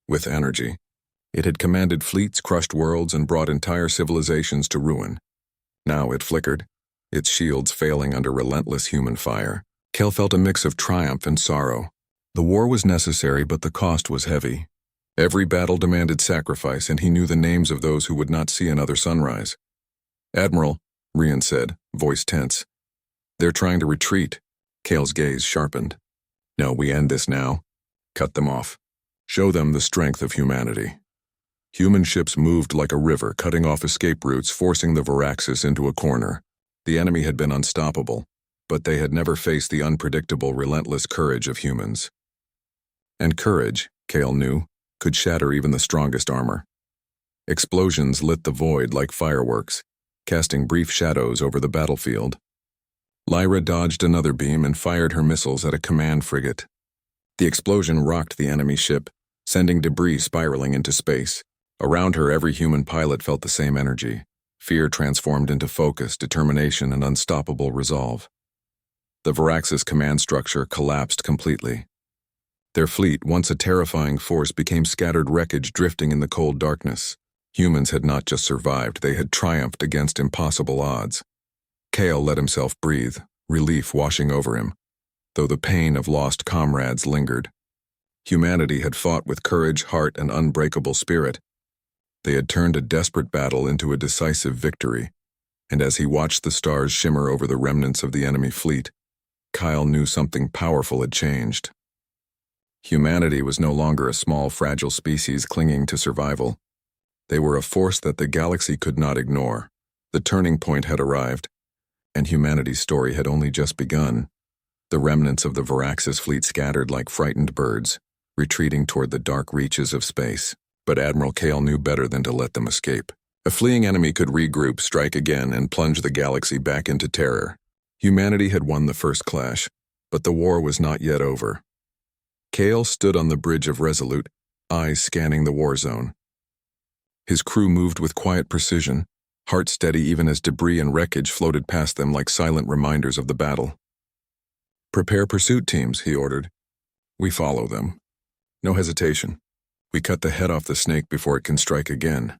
with energy. It had commanded fleets, crushed worlds, and brought entire civilizations to ruin. Now it flickered, its shields failing under relentless human fire. Cale felt a mix of triumph and sorrow. The war was necessary, but the cost was heavy. Every battle demanded sacrifice, and he knew the names of those who would not see another sunrise. "Admiral," Rian said, voice tense. "They're trying to retreat." Cale's gaze sharpened. "No, we end this now. Cut them off. Show them the strength of humanity." Human ships moved like a river, cutting off escape routes, forcing the Varaxis into a corner. The enemy had been unstoppable, but they had never faced the unpredictable, relentless courage of humans. And courage, Cale knew, could shatter even the strongest armor. Explosions lit the void like fireworks, casting brief shadows over the battlefield. Lyra dodged another beam and fired her missiles at a command frigate. The explosion rocked the enemy ship, sending debris spiraling into space. Around her, every human pilot felt the same energy. Fear transformed into focus, determination, and unstoppable resolve. The Varaxis command structure collapsed completely. Their fleet, once a terrifying force, became scattered wreckage drifting in the cold darkness. Humans had not just survived, they had triumphed against impossible odds. Cale let himself breathe, relief washing over him, though the pain of lost comrades lingered. Humanity had fought with courage, heart, and unbreakable spirit. They had turned a desperate battle into a decisive victory, and as he watched the stars shimmer over the remnants of the enemy fleet, Kyle knew something powerful had changed. Humanity was no longer a small, fragile species clinging to survival. They were a force that the galaxy could not ignore. The turning point had arrived, and humanity's story had only just begun. The remnants of the Varaxis fleet scattered like frightened birds, retreating toward the dark reaches of space. But Admiral Cale knew better than to let them escape. A fleeing enemy could regroup, strike again, and plunge the galaxy back into terror. Humanity had won the first clash, but the war was not yet over. Cale stood on the bridge of Resolute, eyes scanning the war zone. His crew moved with quiet precision, heart steady even as debris and wreckage floated past them like silent reminders of the battle. "Prepare pursuit teams," he ordered. "We follow them. No hesitation. We cut the head off the snake before it can strike again."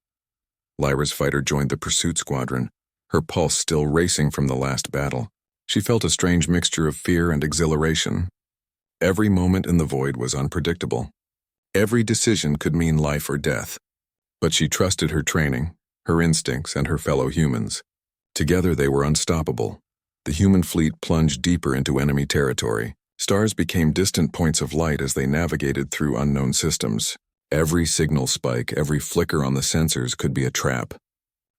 Lyra's fighter joined the pursuit squadron, her pulse still racing from the last battle. She felt a strange mixture of fear and exhilaration. Every moment in the void was unpredictable. Every decision could mean life or death. But she trusted her training, her instincts, and her fellow humans. Together they were unstoppable. The human fleet plunged deeper into enemy territory. Stars became distant points of light as they navigated through unknown systems. Every signal spike, every flicker on the sensors could be a trap.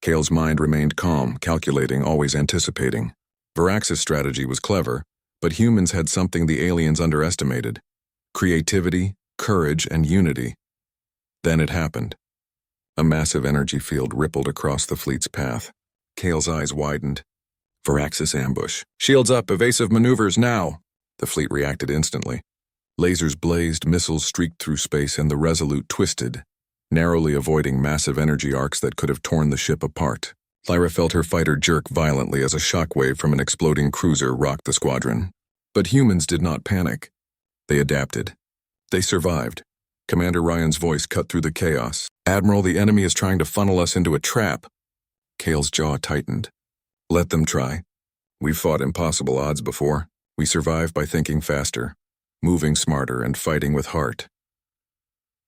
Cale's mind remained calm, calculating, always anticipating. Varaxis' strategy was clever, but humans had something the aliens underestimated: creativity, courage, and unity. Then it happened. A massive energy field rippled across the fleet's path. Cale's eyes widened. Varaxis ambush. "Shields up, evasive maneuvers now!" The fleet reacted instantly. Lasers blazed, missiles streaked through space, and the Resolute twisted, narrowly avoiding massive energy arcs that could have torn the ship apart. Lyra felt her fighter jerk violently as a shockwave from an exploding cruiser rocked the squadron. But humans did not panic. They adapted. They survived. Commander Ryan's voice cut through the chaos. "Admiral, the enemy is trying to funnel us into a trap." Cale's jaw tightened. "Let them try. We've fought impossible odds before. We survive by thinking faster, moving smarter, and fighting with heart."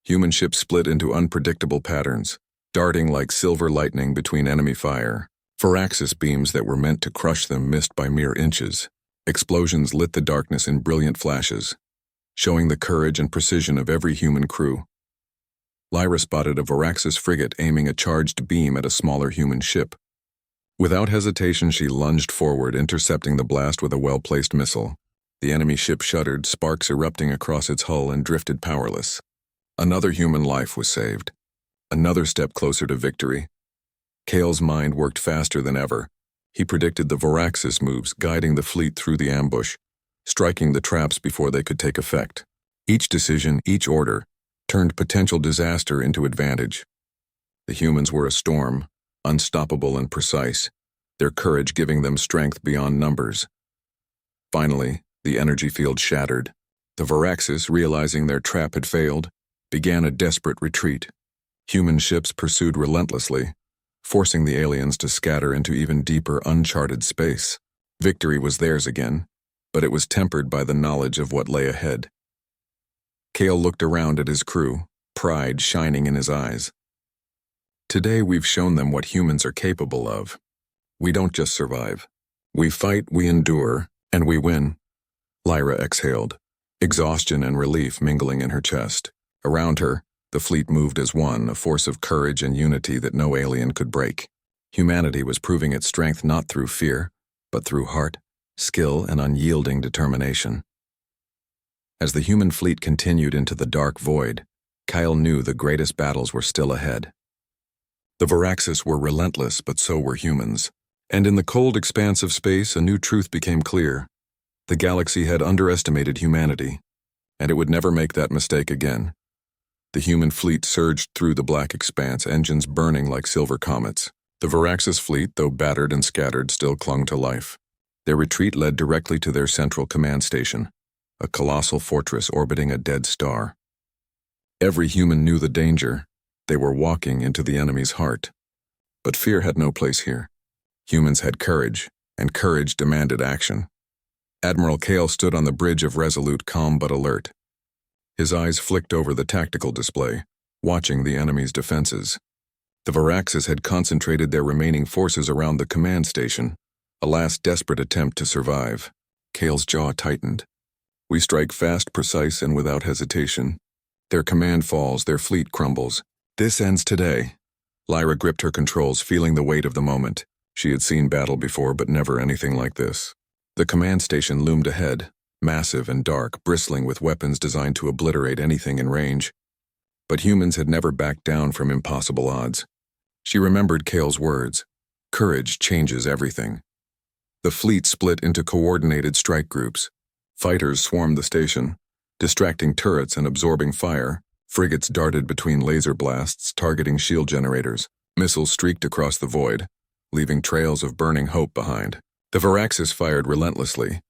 Human ships split into unpredictable patterns, darting like silver lightning between enemy fire. Varaxis beams that were meant to crush them missed by mere inches. Explosions lit the darkness in brilliant flashes, showing the courage and precision of every human crew. Lyra spotted a Varaxis frigate aiming a charged beam at a smaller human ship. Without hesitation, she lunged forward, intercepting the blast with a well-placed missile. The enemy ship shuddered, sparks erupting across its hull, and drifted powerless. Another human life was saved. Another step closer to victory. Cale's mind worked faster than ever. He predicted the Varaxis moves, guiding the fleet through the ambush, striking the traps before they could take effect. Each decision, each order, turned potential disaster into advantage. The humans were a storm, unstoppable and precise, their courage giving them strength beyond numbers. Finally, the energy field shattered. The Varaxis, realizing their trap had failed, began a desperate retreat. Human ships pursued relentlessly, forcing the aliens to scatter into even deeper, uncharted space. Victory was theirs again, but it was tempered by the knowledge of what lay ahead. Kale looked around at his crew, pride shining in his eyes. Today we've shown them what humans are capable of. We don't just survive. We fight, we endure, and we win. Lyra exhaled, exhaustion and relief mingling in her chest. Around her, the fleet moved as one, a force of courage and unity that no alien could break. Humanity was proving its strength not through fear, but through heart, skill, and unyielding determination. As the human fleet continued into the dark void, Kyle knew the greatest battles were still ahead. The Varaxis were relentless, but so were humans. And in the cold expanse of space, a new truth became clear. The galaxy had underestimated humanity, and it would never make that mistake again. The human fleet surged through the black expanse, engines burning like silver comets. The Varaxis fleet, though battered and scattered, still clung to life. Their retreat led directly to their central command station, a colossal fortress orbiting a dead star. Every human knew the danger. They were walking into the enemy's heart. But fear had no place here. Humans had courage, and courage demanded action. Admiral Kale stood on the bridge of Resolute, calm but alert. His eyes flicked over the tactical display, watching the enemy's defenses. The Varaxis had concentrated their remaining forces around the command station, a last desperate attempt to survive. Kale's jaw tightened. We strike fast, precise, and without hesitation. Their command falls, their fleet crumbles. This ends today. Lyra gripped her controls, feeling the weight of the moment. She had seen battle before, but never anything like this. The command station loomed ahead, massive and dark, bristling with weapons designed to obliterate anything in range. But humans had never backed down from impossible odds. She remembered Kale's words. Courage changes everything. The fleet split into coordinated strike groups. Fighters swarmed the station, distracting turrets and absorbing fire. Frigates darted between laser blasts, targeting shield generators. Missiles streaked across the void, leaving trails of burning hope behind. The Varaxis fired relentlessly,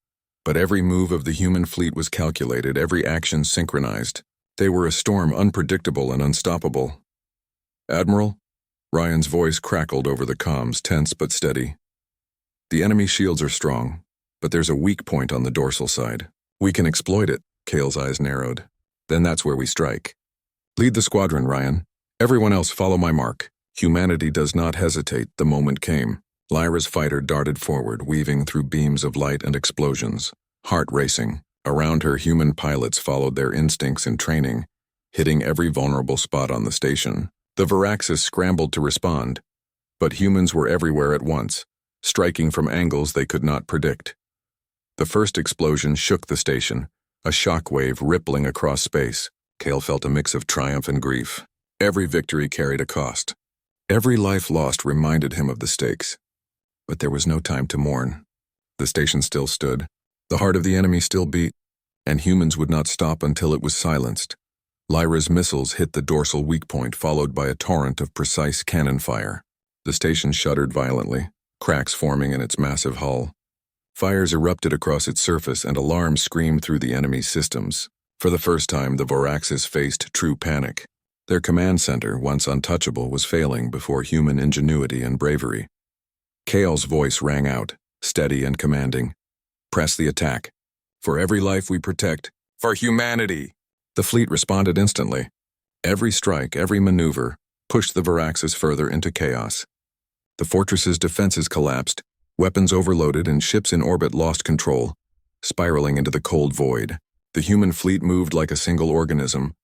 but every move of the human fleet was calculated, every action synchronized. They were a storm unpredictable and unstoppable. Admiral? Ryan's voice crackled over the comms, tense but steady. The enemy shields are strong, but there's a weak point on the dorsal side. We can exploit it. Kale's eyes narrowed. Then that's where we strike. Lead the squadron, Ryan. Everyone else follow my mark. Humanity does not hesitate. The moment came. Lyra's fighter darted forward, weaving through beams of light and explosions, heart racing. Around her, human pilots followed their instincts and training, hitting every vulnerable spot on the station. The Varaxis scrambled to respond, but humans were everywhere at once, striking from angles they could not predict. The first explosion shook the station, a shockwave rippling across space. Kale felt a mix of triumph and grief. Every victory carried a cost. Every life lost reminded him of the stakes. But there was no time to mourn. The station still stood. The heart of the enemy still beat, and humans would not stop until it was silenced. Lyra's missiles hit the dorsal weak point, followed by a torrent of precise cannon fire. The station shuddered violently, cracks forming in its massive hull. Fires erupted across its surface, and alarms screamed through the enemy's systems. For the first time, the Varaxis faced true panic. Their command center, once untouchable, was failing before human ingenuity and bravery. Kale's voice rang out, steady and commanding. Press the attack. For every life we protect, for humanity! The fleet responded instantly. Every strike, every maneuver, pushed the Varaxis further into chaos. The fortress's defenses collapsed, weapons overloaded, and ships in orbit lost control, spiraling into the cold void. The human fleet moved like a single organism,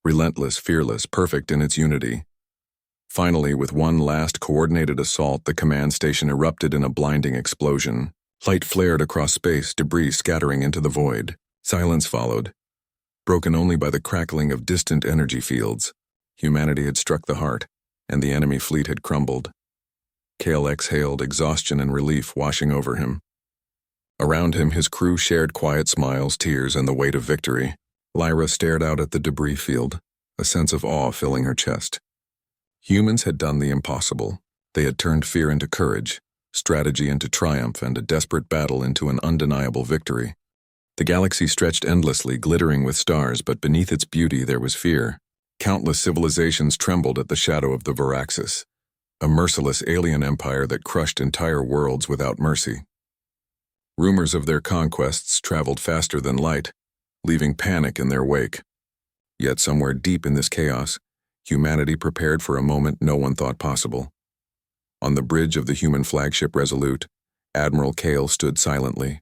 relentless, fearless, perfect in its unity. Finally, with one last coordinated assault, the command station erupted in a blinding explosion. Light flared across space, debris scattering into the void. Silence followed, broken only by the crackling of distant energy fields. Humanity had struck the heart, and the enemy fleet had crumbled. Kale exhaled, exhaustion and relief washing over him. Around him, his crew shared quiet smiles, tears, and the weight of victory. Lyra stared out at the debris field, a sense of awe filling her chest. Humans had done the impossible. They had turned fear into courage, strategy into triumph, and a desperate battle into an undeniable victory. The galaxy stretched endlessly, glittering with stars, but beneath its beauty there was fear. Countless civilizations trembled at the shadow of the Varaxis, a merciless alien empire that crushed entire worlds without mercy. Rumors of their conquests traveled faster than light, leaving panic in their wake. Yet somewhere deep in this chaos, humanity prepared for a moment no one thought possible. On the bridge of the human flagship Resolute, Admiral Kale stood silently.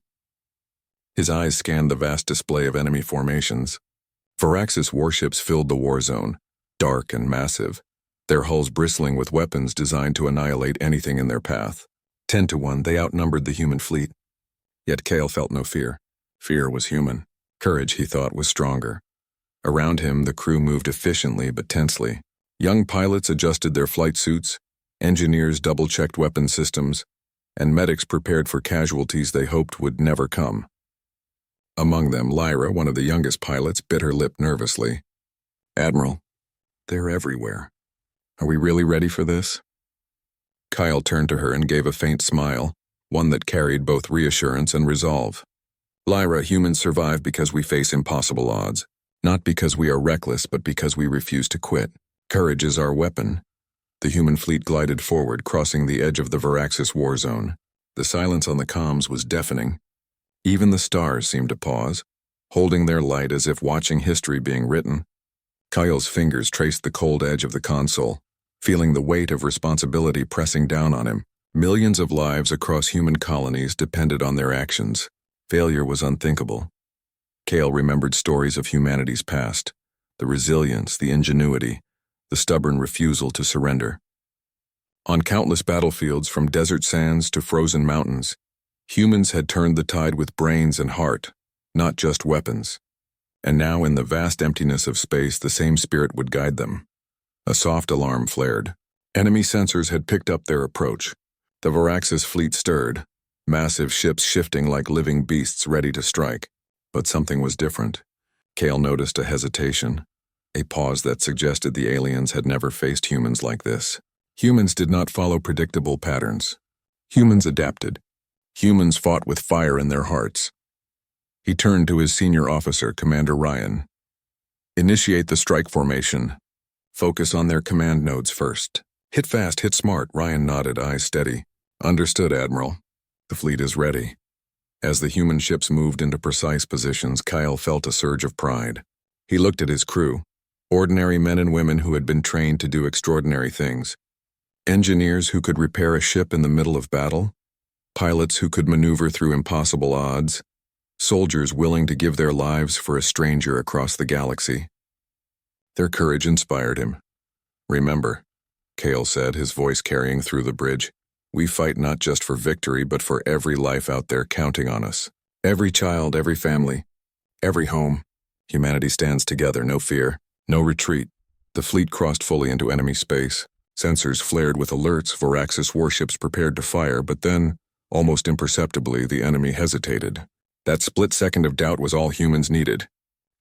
His eyes scanned the vast display of enemy formations. Varaxis warships filled the war zone, dark and massive, their hulls bristling with weapons designed to annihilate anything in their path. 10-1, they outnumbered the human fleet. Yet Kale felt no fear. Fear was human. Courage, he thought, was stronger. Around him, the crew moved efficiently but tensely. Young pilots adjusted their flight suits, engineers double-checked weapon systems, and medics prepared for casualties they hoped would never come. Among them, Lyra, one of the youngest pilots, bit her lip nervously. "Admiral, they're everywhere. Are we really ready for this?" Kyle turned to her and gave a faint smile, one that carried both reassurance and resolve. "Lyra, humans survive because we face impossible odds. Not because we are reckless, but because we refuse to quit. Courage is our weapon." The human fleet glided forward, crossing the edge of the Varaxis war zone. The silence on the comms was deafening. Even the stars seemed to pause, holding their light as if watching history being written. Kyle's fingers traced the cold edge of the console, feeling the weight of responsibility pressing down on him. Millions of lives across human colonies depended on their actions. Failure was unthinkable. Kale remembered stories of humanity's past, the resilience, the ingenuity, the stubborn refusal to surrender. On countless battlefields, from desert sands to frozen mountains, humans had turned the tide with brains and heart, not just weapons. And now, in the vast emptiness of space, the same spirit would guide them. A soft alarm flared. Enemy sensors had picked up their approach. The Varaxis fleet stirred, massive ships shifting like living beasts ready to strike. But something was different. Kale noticed a hesitation, a pause that suggested the aliens had never faced humans like this. Humans did not follow predictable patterns. Humans adapted. Humans fought with fire in their hearts. He turned to his senior officer, Commander Ryan. "Initiate the strike formation. Focus on their command nodes first. Hit fast, hit smart." Ryan nodded, eyes steady. "Understood, Admiral. The fleet is ready." As the human ships moved into precise positions, Kyle felt a surge of pride. He looked at his crew, ordinary men and women who had been trained to do extraordinary things. Engineers who could repair a ship in the middle of battle, pilots who could maneuver through impossible odds, soldiers willing to give their lives for a stranger across the galaxy. Their courage inspired him. "Remember," Kale said, his voice carrying through the bridge, "we fight not just for victory, but for every life out there counting on us. Every child, every family, every home. Humanity stands together, no fear, no retreat." The fleet crossed fully into enemy space. Sensors flared with alerts, Varaxis warships prepared to fire, but then, almost imperceptibly, the enemy hesitated. That split second of doubt was all humans needed.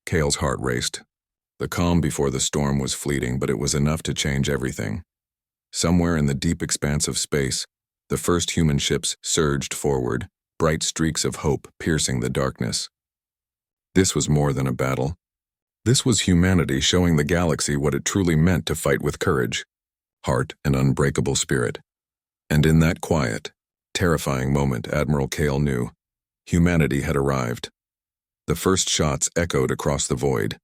Kale's heart raced. The calm before the storm was fleeting, but it was enough to change everything. Somewhere in the deep expanse of space, the first human ships surged forward, bright streaks of hope piercing the darkness. This was more than a battle. This was humanity showing the galaxy what it truly meant to fight with courage, heart, and unbreakable spirit. And in that quiet, terrifying moment, Admiral Kale knew humanity had arrived. The first shots echoed across the void,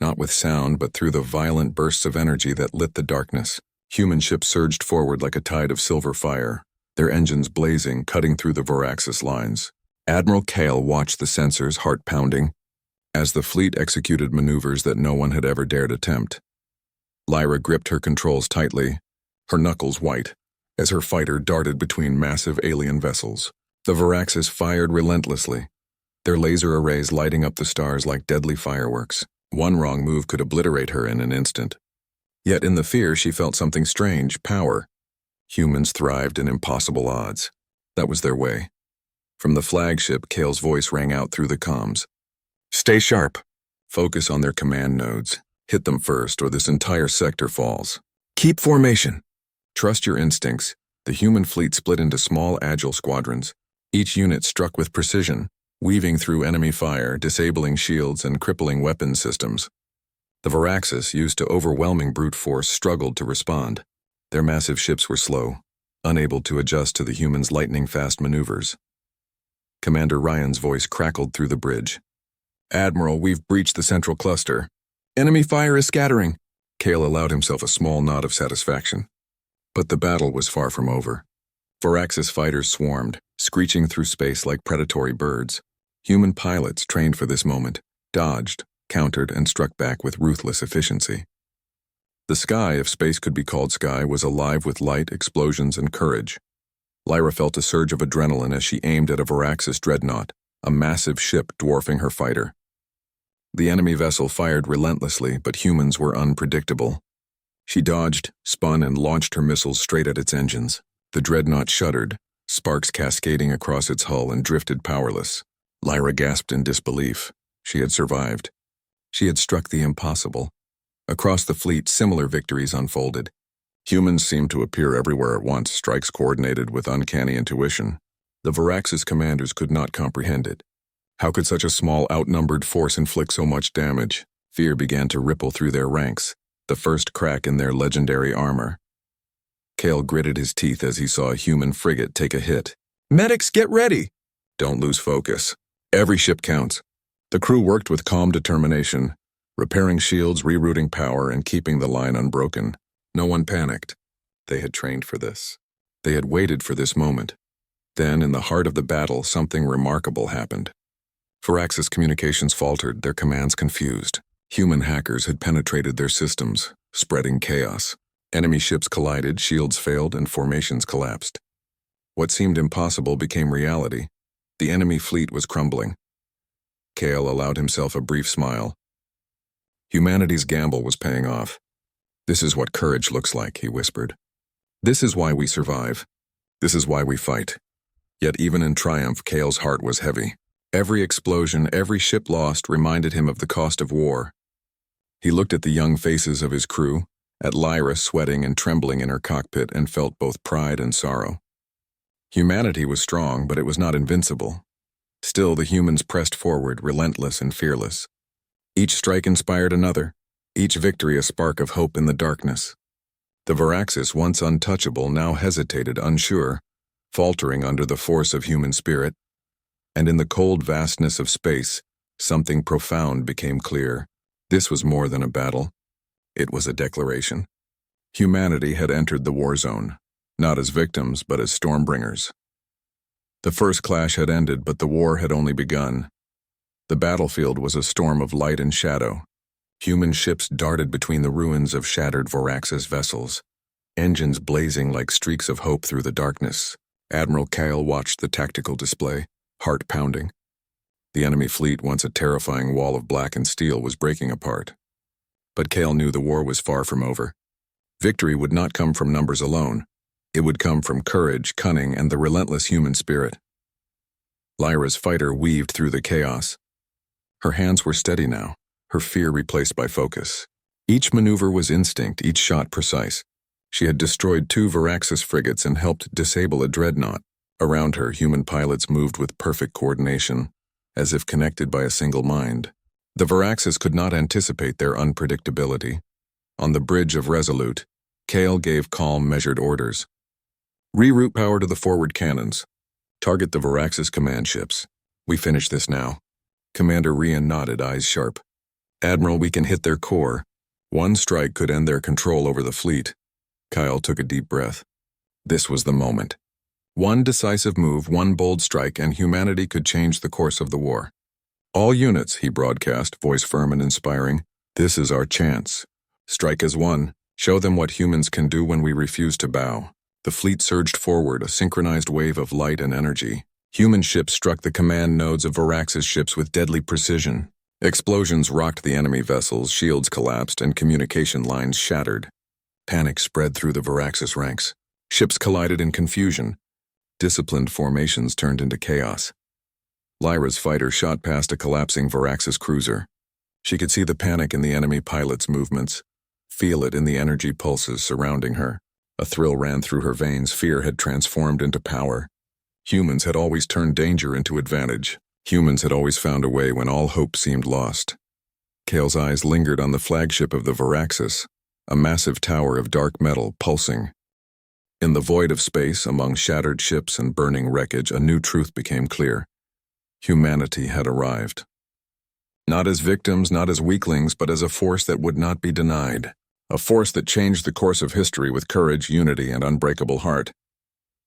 not with sound, but through the violent bursts of energy that lit the darkness. Human ships surged forward like a tide of silver fire, their engines blazing, cutting through the Varaxis lines. Admiral Kale watched the sensors, heart pounding, as the fleet executed maneuvers that no one had ever dared attempt. Lyra gripped her controls tightly, her knuckles white, as her fighter darted between massive alien vessels. The Varaxis fired relentlessly, their laser arrays lighting up the stars like deadly fireworks. One wrong move could obliterate her in an instant. Yet in the fear, she felt something strange, power. Humans thrived in impossible odds. That was their way. From the flagship, Kale's voice rang out through the comms. "Stay sharp. Focus on their command nodes. Hit them first, or this entire sector falls. Keep formation. Trust your instincts." The human fleet split into small, agile squadrons. Each unit struck with precision, weaving through enemy fire, disabling shields and crippling weapon systems. The Varaxis, used to overwhelming brute force, struggled to respond. Their massive ships were slow, unable to adjust to the humans' lightning-fast maneuvers. Commander Ryan's voice crackled through the bridge. "Admiral, we've breached the central cluster. Enemy fire is scattering." Cale allowed himself a small nod of satisfaction. But the battle was far from over. Varaxis fighters swarmed, screeching through space like predatory birds. Human pilots, trained for this moment, dodged, countered, and struck back with ruthless efficiency. The sky, if space could be called sky, was alive with light, explosions, and courage. Lyra felt a surge of adrenaline as she aimed at a Varaxis dreadnought, a massive ship dwarfing her fighter. The enemy vessel fired relentlessly, but humans were unpredictable. She dodged, spun, and launched her missiles straight at its engines. The dreadnought shuddered, sparks cascading across its hull, and drifted powerless. Lyra gasped in disbelief. She had survived. She had struck the impossible. Across the fleet, similar victories unfolded. Humans seemed to appear everywhere at once, strikes coordinated with uncanny intuition. The Varaxis commanders could not comprehend it. How could such a small, outnumbered force inflict so much damage? Fear began to ripple through their ranks, the first crack in their legendary armor. Cale gritted his teeth as he saw a human frigate take a hit. "Medics, get ready!" "Don't lose focus. Every ship counts." The crew worked with calm determination, repairing shields, rerouting power, and keeping the line unbroken. No one panicked. They had trained for this. They had waited for this moment. Then, in the heart of the battle, something remarkable happened. Varaxis communications faltered, their commands confused. Human hackers had penetrated their systems, spreading chaos. Enemy ships collided, shields failed, and formations collapsed. What seemed impossible became reality. The enemy fleet was crumbling. Cale allowed himself a brief smile. Humanity's gamble was paying off. "This is what courage looks like," he whispered. "This is why we survive. This is why we fight." Yet even in triumph, Cale's heart was heavy. Every explosion, every ship lost reminded him of the cost of war. He looked at the young faces of his crew, at Lyra sweating and trembling in her cockpit, and felt both pride and sorrow. Humanity was strong, but it was not invincible. Still, the humans pressed forward, relentless and fearless. Each strike inspired another, each victory a spark of hope in the darkness. The Varaxis, once untouchable, now hesitated, unsure, faltering under the force of human spirit. And in the cold vastness of space, something profound became clear. This was more than a battle. It was a declaration. Humanity had entered the war zone, not as victims, but as stormbringers. The first clash had ended, but the war had only begun. The battlefield was a storm of light and shadow. Human ships darted between the ruins of shattered Varaxis vessels, engines blazing like streaks of hope through the darkness. Admiral Cale watched the tactical display, heart pounding. The enemy fleet, once a terrifying wall of black and steel, was breaking apart. But Cale knew the war was far from over. Victory would not come from numbers alone. It would come from courage, cunning, and the relentless human spirit. Lyra's fighter weaved through the chaos. Her hands were steady now, her fear replaced by focus. Each maneuver was instinct, each shot precise. She had destroyed 2 Varaxis frigates and helped disable a dreadnought. Around her, human pilots moved with perfect coordination, as if connected by a single mind. The Varaxis could not anticipate their unpredictability. On the bridge of Resolute, Cale gave calm, measured orders. "Reroute power to the forward cannons. Target the Varaxis command ships. We finish this now." Commander Rian nodded, eyes sharp. "Admiral, we can hit their core. One strike could end their control over the fleet." Kyle took a deep breath. This was the moment. One decisive move, one bold strike, and humanity could change the course of the war. "All units," he broadcast, voice firm and inspiring. "This is our chance. Strike as one. Show them what humans can do when we refuse to bow." The fleet surged forward, a synchronized wave of light and energy. Human ships struck the command nodes of Varaxis ships with deadly precision. Explosions rocked the enemy vessels, shields collapsed, and communication lines shattered. Panic spread through the Varaxis ranks. Ships collided in confusion. Disciplined formations turned into chaos. Lyra's fighter shot past a collapsing Varaxis cruiser. She could see the panic in the enemy pilot's movements, feel it in the energy pulses surrounding her. A thrill ran through her veins. Fear had transformed into power. Humans had always turned danger into advantage. Humans had always found a way when all hope seemed lost. Kale's eyes lingered on the flagship of the Varaxis, a massive tower of dark metal pulsing. In the void of space, among shattered ships and burning wreckage, a new truth became clear. Humanity had arrived. Not as victims, not as weaklings, but as a force that would not be denied. A force that changed the course of history with courage, unity, and unbreakable heart.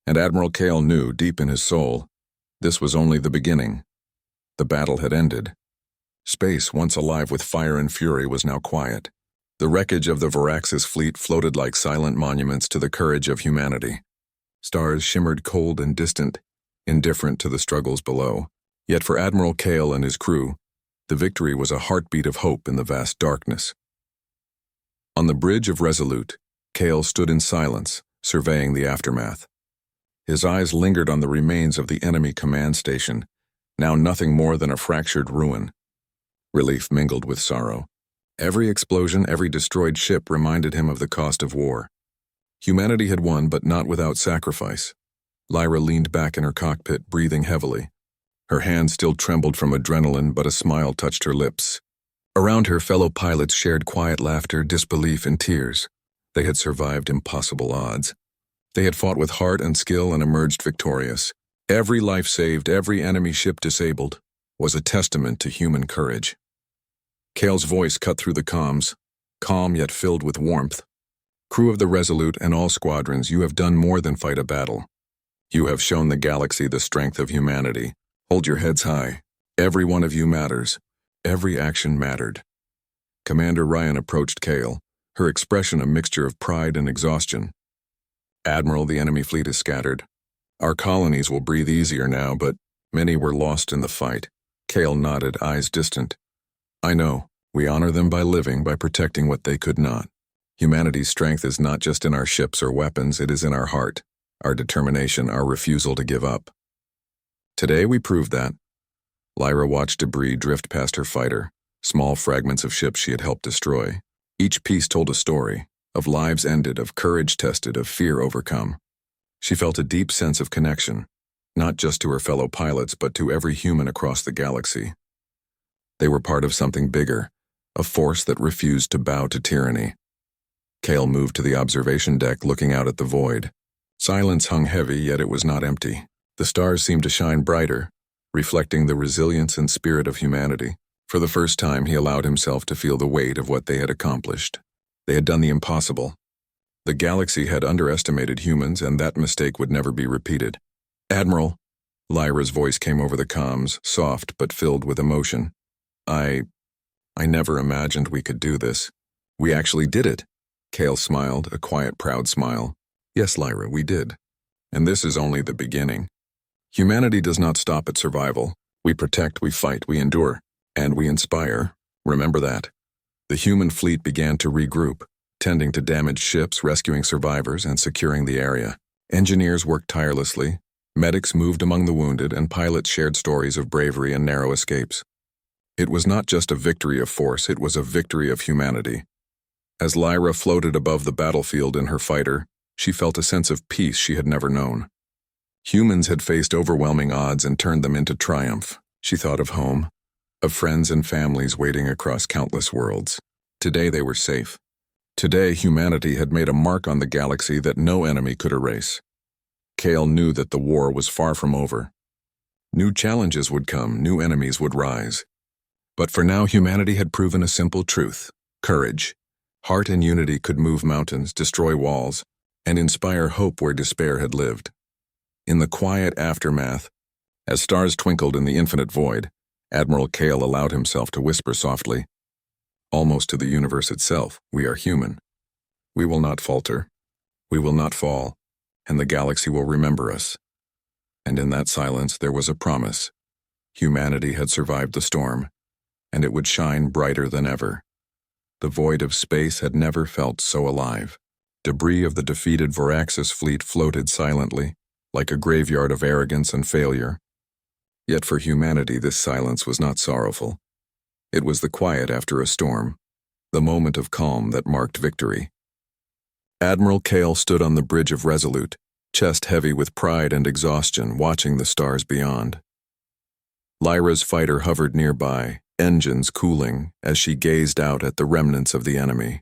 And Admiral Kale knew, deep in his soul, this was only the beginning. The battle had ended. Space, once alive with fire and fury, was now quiet. The wreckage of the Varaxis fleet floated like silent monuments to the courage of humanity. Stars shimmered cold and distant, indifferent to the struggles below. Yet for Admiral Kale and his crew, the victory was a heartbeat of hope in the vast darkness. On the bridge of Resolute, Kale stood in silence, surveying the aftermath. His eyes lingered on the remains of the enemy command station, now nothing more than a fractured ruin. Relief mingled with sorrow. Every explosion, every destroyed ship reminded him of the cost of war. Humanity had won, but not without sacrifice. Lyra leaned back in her cockpit, breathing heavily. Her hands still trembled from adrenaline, but a smile touched her lips. Around her, fellow pilots shared quiet laughter, disbelief, and tears. They had survived impossible odds. They had fought with heart and skill and emerged victorious. Every life saved, every enemy ship disabled, was a testament to human courage. Kale's voice cut through the comms, calm yet filled with warmth. Crew of the Resolute and all squadrons, you have done more than fight a battle. You have shown the galaxy the strength of humanity. Hold your heads high. Every one of you matters. Every action mattered. Commander Ryan approached Kale, her expression a mixture of pride and exhaustion. Admiral, the enemy fleet is scattered. Our colonies will breathe easier now, but many were lost in the fight. Kale nodded, eyes distant. I know. We honor them by living, by protecting what they could not. Humanity's strength is not just in our ships or weapons, it is in our heart, our determination, our refusal to give up. Today we proved that. Lyra watched debris drift past her fighter, small fragments of ships she had helped destroy. Each piece told a story, of lives ended, of courage tested, of fear overcome. She felt a deep sense of connection, not just to her fellow pilots, but to every human across the galaxy. They were part of something bigger, a force that refused to bow to tyranny. Kale moved to the observation deck, looking out at the void. Silence hung heavy, yet it was not empty. The stars seemed to shine brighter, reflecting the resilience and spirit of humanity. For the first time, he allowed himself to feel the weight of what they had accomplished. They had done the impossible. The galaxy had underestimated humans, and that mistake would never be repeated. Admiral, Lyra's voice came over the comms, soft but filled with emotion. I never imagined we could do this. We actually did it. Kale smiled, a quiet, proud smile. Yes, Lyra, we did. And this is only the beginning. Humanity does not stop at survival. We protect, we fight, we endure, and we inspire. Remember that. The human fleet began to regroup, tending to damaged ships, rescuing survivors, and securing the area. Engineers worked tirelessly, medics moved among the wounded, and pilots shared stories of bravery and narrow escapes. It was not just a victory of force, it was a victory of humanity. As Lyra floated above the battlefield in her fighter, she felt a sense of peace she had never known. Humans had faced overwhelming odds and turned them into triumph. She thought of home, of friends and families waiting across countless worlds. Today they were safe. Today humanity had made a mark on the galaxy that no enemy could erase. Kale knew that the war was far from over. New challenges would come, new enemies would rise. But for now humanity had proven a simple truth: courage. Heart and unity could move mountains, destroy walls, and inspire hope where despair had lived. In the quiet aftermath, as stars twinkled in the infinite void, Admiral Kale allowed himself to whisper softly, almost to the universe itself, we are human. We will not falter. We will not fall, and the galaxy will remember us. And in that silence there was a promise. Humanity had survived the storm, and it would shine brighter than ever. The void of space had never felt so alive. Debris of the defeated Varaxis fleet floated silently, like a graveyard of arrogance and failure. Yet for humanity this silence was not sorrowful. It was the quiet after a storm, the moment of calm that marked victory. Admiral Kale stood on the bridge of Resolute, chest heavy with pride and exhaustion, watching the stars beyond. Lyra's fighter hovered nearby, engines cooling as she gazed out at the remnants of the enemy.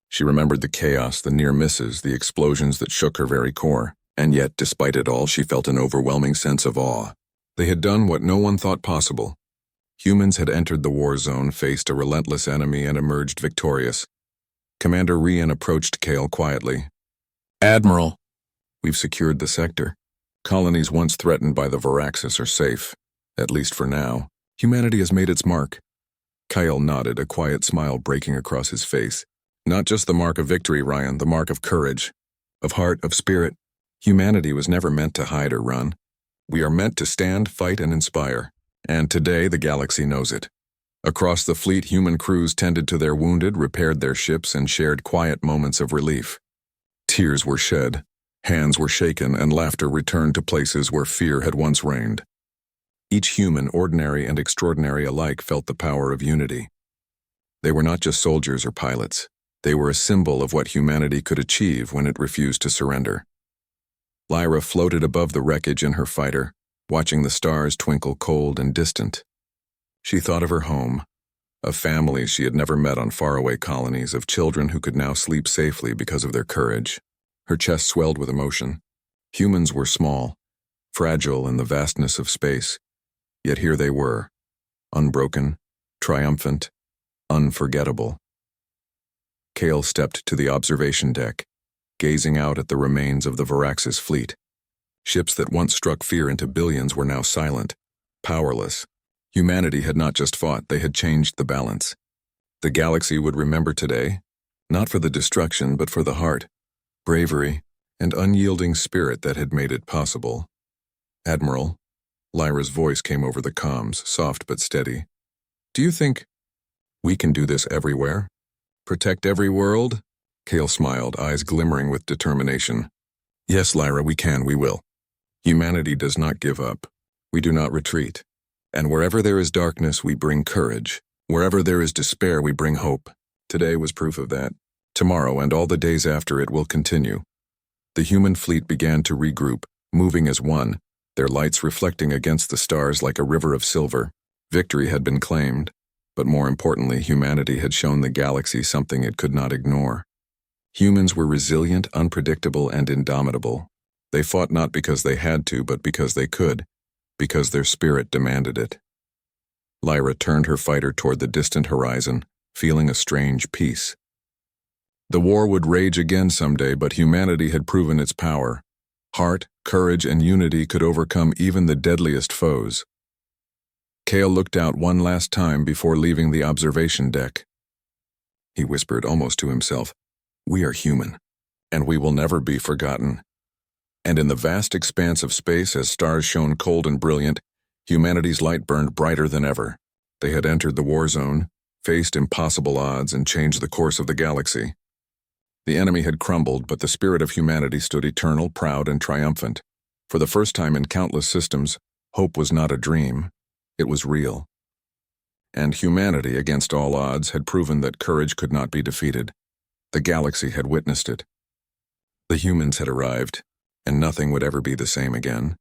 She remembered the chaos, the near misses, the explosions that shook her very core, and yet, despite it all, she felt an overwhelming sense of awe. They had done what no one thought possible. Humans had entered the war zone, faced a relentless enemy, and emerged victorious. Commander Rian approached Kale quietly. "Admiral, we've secured the sector. Colonies once threatened by the Varaxis are safe, at least for now. Humanity has made its mark." Kyle nodded, a quiet smile breaking across his face. "Not just the mark of victory, Ryan, the mark of courage, of heart, of spirit. Humanity was never meant to hide or run. We are meant to stand, fight, and inspire. And today the galaxy knows it." Across the fleet, human crews tended to their wounded, repaired their ships, and shared quiet moments of relief. Tears were shed, hands were shaken, and laughter returned to places where fear had once reigned. Each human, ordinary and extraordinary alike, felt the power of unity. They were not just soldiers or pilots. They were a symbol of what humanity could achieve when it refused to surrender. Lyra floated above the wreckage in her fighter, watching the stars twinkle cold and distant. She thought of her home, of families she had never met on faraway colonies, of children who could now sleep safely because of their courage. Her chest swelled with emotion. Humans were small, fragile in the vastness of space, yet here they were, unbroken, triumphant, unforgettable. Kale stepped to the observation deck, gazing out at the remains of the Varaxis fleet. Ships that once struck fear into billions were now silent, powerless. Humanity had not just fought, they had changed the balance. The galaxy would remember today, not for the destruction, but for the heart, bravery, and unyielding spirit that had made it possible. "Admiral," Lyra's voice came over the comms, soft but steady. "Do you think we can do this everywhere? Protect every world?" Kale smiled, eyes glimmering with determination. "Yes, Lyra, we can, we will. Humanity does not give up. We do not retreat. And wherever there is darkness, we bring courage. Wherever there is despair, we bring hope. Today was proof of that. Tomorrow and all the days after it will continue." The human fleet began to regroup, moving as one, their lights reflecting against the stars like a river of silver. Victory had been claimed, but more importantly, humanity had shown the galaxy something it could not ignore. Humans were resilient, unpredictable, and indomitable. They fought not because they had to, but because they could, because their spirit demanded it. Lyra turned her fighter toward the distant horizon, feeling a strange peace. The war would rage again someday, but humanity had proven its power. Heart, courage, and unity could overcome even the deadliest foes. Kale looked out one last time before leaving the observation deck. He whispered almost to himself, "We are human, and we will never be forgotten." And in the vast expanse of space, as stars shone cold and brilliant, humanity's light burned brighter than ever. They had entered the war zone, faced impossible odds, and changed the course of the galaxy. The enemy had crumbled, but the spirit of humanity stood eternal, proud, and triumphant. For the first time in countless systems, hope was not a dream. It was real. And humanity, against all odds, had proven that courage could not be defeated. The galaxy had witnessed it. The humans had arrived, and nothing would ever be the same again.